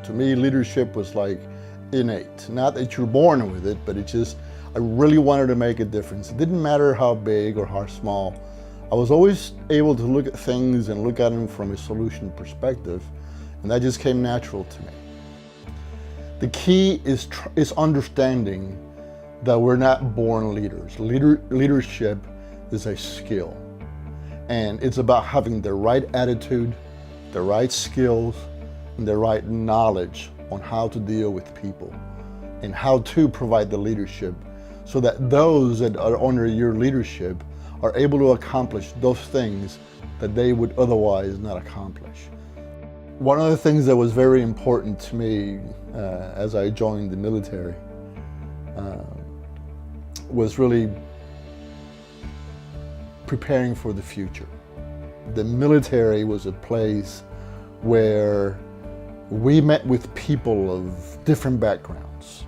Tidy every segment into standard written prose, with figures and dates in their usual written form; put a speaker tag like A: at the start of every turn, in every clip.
A: To me, leadership was like innate. Not that you're born with it, but it just, I really wanted to make a difference. It didn't matter how big or how small. I was always able to look at things and look at them from a solution perspective, and that just came natural to me. The key is understanding that we're not born leaders. Leadership is a skill, and it's about having the right attitude, the right skills, and the right knowledge on how to deal with people and how to provide the leadership so that those that are under your leadership are able to accomplish those things that they would otherwise not accomplish. One of the things that was very important to me as I joined the military was really preparing for the future. The military was a place where we met with people of different backgrounds,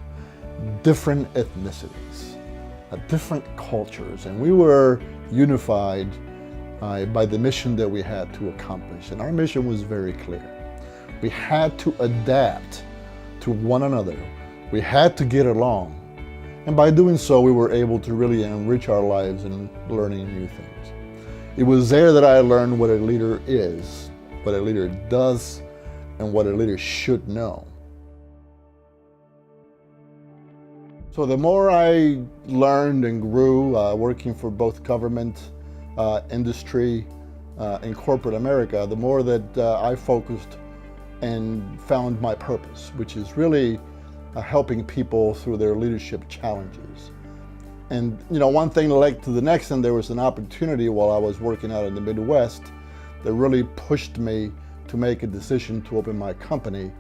A: different ethnicities, different cultures, and we were unified by the mission that we had to accomplish. And our mission was very clear. We had to adapt to one another. We had to get along. And by doing so, we were able to really enrich our lives in learning new things. It was there that I learned what a leader is, what a leader does, and what a leader should know. So the more I learned and grew working for both government, industry, and corporate America, the more that I focused and found my purpose, which is really helping people through their leadership challenges. And one thing led to the next, and there was an opportunity while I was working out in the Midwest that really pushed me to make a decision to open my company.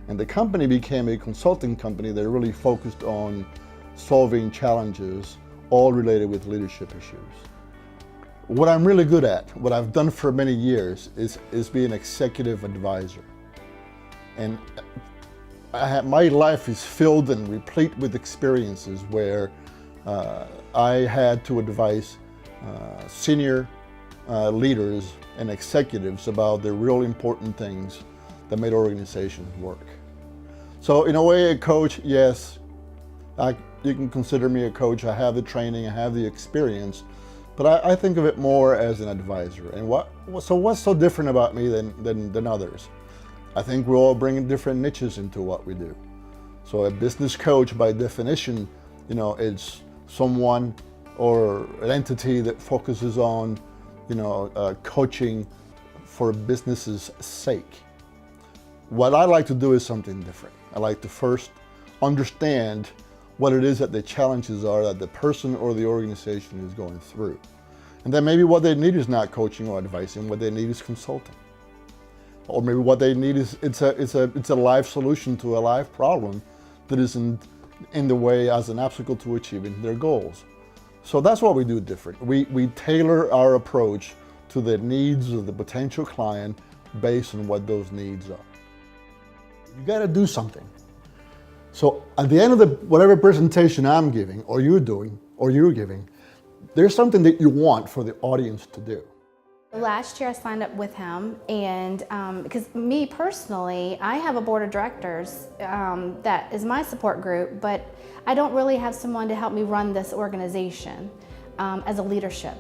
A: And the company became a consulting company that really focused on solving challenges, all related with leadership issues. What I'm really good at, what I've done for many years, is be an executive advisor. And my life is filled and replete with experiences where I had to advise senior leaders and executives about the real important things that made organizations work. So in a way, a coach, yes, you can consider me a coach. I have the training, I have the experience, but I think of it more as an advisor. And what's so different about me than others? I think we're all bringing different niches into what we do. So a business coach, by definition, is someone or an entity that focuses on, coaching for business's sake. What I like to do is something different. I like to first understand what it is that the challenges are that the person or the organization is going through. And then maybe what they need is not coaching or advising, what they need is consulting. Or maybe what they need is it's a live solution to a live problem that isn't in the way as an obstacle to achieving their goals. So that's what we do different. We tailor our approach to the needs of the potential client based on what those needs are. You got to do something. So at the end of whatever presentation I'm giving, or you're doing, or you're giving, there's something that you want for the audience to do.
B: Last year I signed up with him, and because me personally, I have a board of directors that is my support group, but I don't really have someone to help me run this organization as a leadership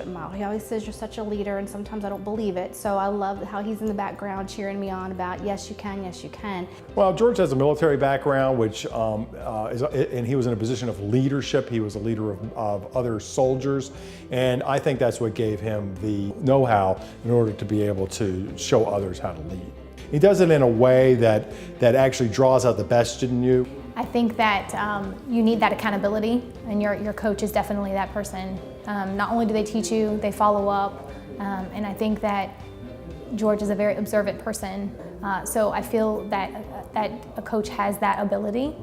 B: model. He always says you're such a leader, and sometimes I don't believe it. So I love how he's in the background cheering me on about yes you can, yes you can.
C: Well, George has a military background, which and he was in a position of leadership. He was a leader of other soldiers, and I think that's what gave him the know-how in order to be able to show others how to lead. He does it in a way that actually draws out the best in you.
D: I think that you need that accountability, and your coach is definitely that person. Not only do they teach you, they follow up, and I think that George is a very observant person. So I feel that a coach has that ability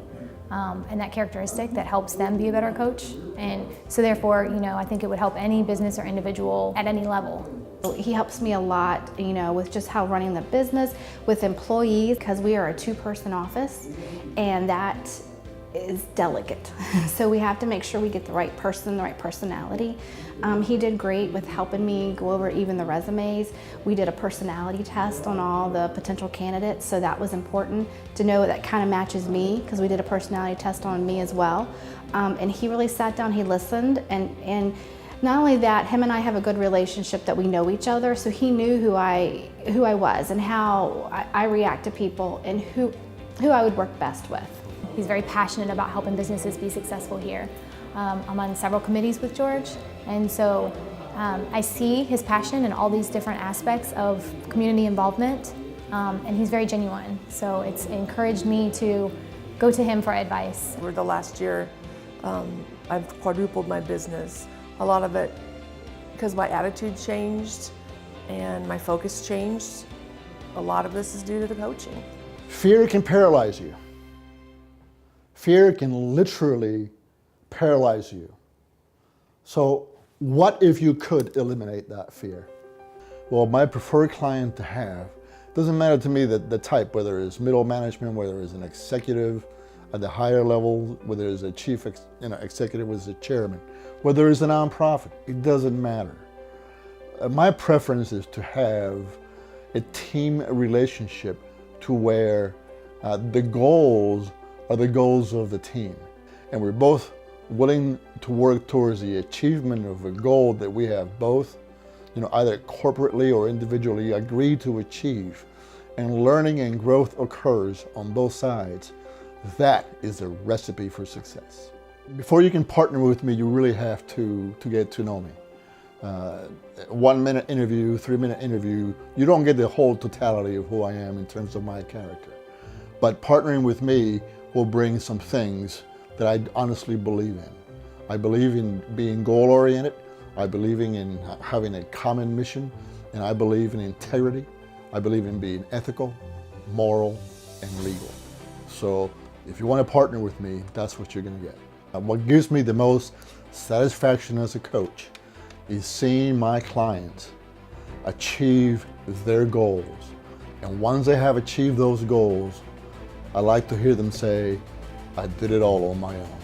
D: and that characteristic that helps them be a better coach. And so therefore, I think it would help any business or individual at any level.
B: He helps me a lot, with just how running the business, with employees, because we are a two-person office, and that is delicate. So we have to make sure we get the right person, the right personality. He did great with helping me go over even the resumes. We did a personality test on all the potential candidates, so that was important to know that kind of matches me, because we did a personality test on me as well. And he really sat down, he listened, and not only that, him and I have a good relationship that we know each other, so he knew who I was and how I react to people and who I would work best with.
D: He's very passionate about helping businesses be successful here. I'm on several committees with George, and so I see his passion in all these different aspects of community involvement, and he's very genuine. So it's encouraged me to go to him for advice.
E: Over the last year, I've quadrupled my business. A lot of it because my attitude changed and my focus changed. A lot of this is due to the coaching.
A: Fear can paralyze you. Fear can literally paralyze you. So what if you could eliminate that fear? Well, my preferred client to have, doesn't matter to me the type, whether it's middle management, whether it's an executive at the higher level, whether it's a chief executive, whether it's a chairman, whether it's a nonprofit, it doesn't matter. My preference is to have a team relationship to where the goals are the goals of the team. And we're both willing to work towards the achievement of a goal that we have both, either corporately or individually agreed to achieve. And learning and growth occurs on both sides. That is a recipe for success. Before you can partner with me, you really have to get to know me. 1 minute interview, 3 minute interview, you don't get the whole totality of who I am in terms of my character. But partnering with me will bring some things that I honestly believe in. I believe in being goal-oriented, I believe in having a common mission, and I believe in integrity. I believe in being ethical, moral, and legal. So if you want to partner with me, that's what you're going to get. What gives me the most satisfaction as a coach is seeing my clients achieve their goals. And once they have achieved those goals, I like to hear them say, I did it all on my own.